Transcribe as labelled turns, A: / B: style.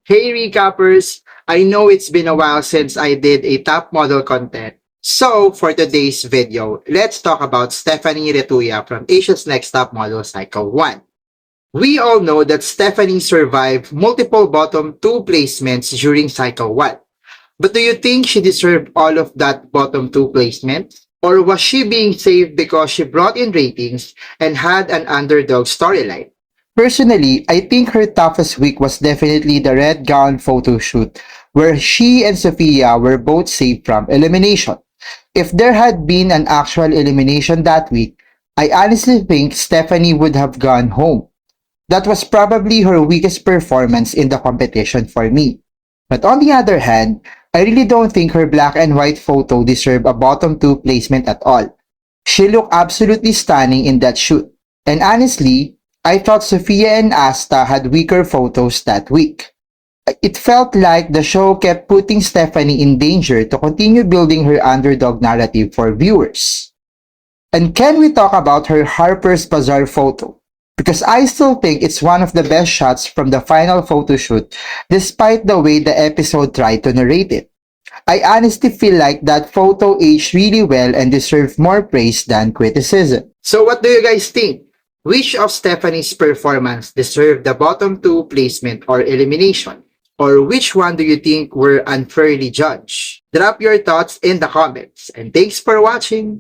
A: Hey recappers! I know it's been a while since I did a top model content. So, for today's video, let's talk about Stephanie Retuya from Asia's Next Top Model Cycle 1. We all know that Stephanie survived multiple bottom 2 placements during Cycle 1. But do you think she deserved all of that bottom 2 placement? Or was she being saved because she brought in ratings and had an underdog storyline? Personally, I think her toughest week was definitely the red gown photo shoot, where she and Sophia were both saved from elimination. If there had been an actual elimination that week, I honestly think Stephanie would have gone home. That was probably her weakest performance in the competition for me. But on the other hand, I really don't think her black and white photo deserved a bottom 2 placement at all. She looked absolutely stunning in that shoot. And honestly, I thought Sophia and Asta had weaker photos that week. It felt like the show kept putting Stephanie in danger to continue building her underdog narrative for viewers. And can we talk about her Harper's Bazaar photo? Because I still think it's one of the best shots from the final photo shoot, despite the way the episode tried to narrate it. I honestly feel like that photo aged really well and deserved more praise than criticism. So what do you guys think? Which of Stephanie's performance deserved the bottom 2 placement or elimination? Or which one do you think were unfairly judged? Drop your thoughts in the comments. And thanks for watching!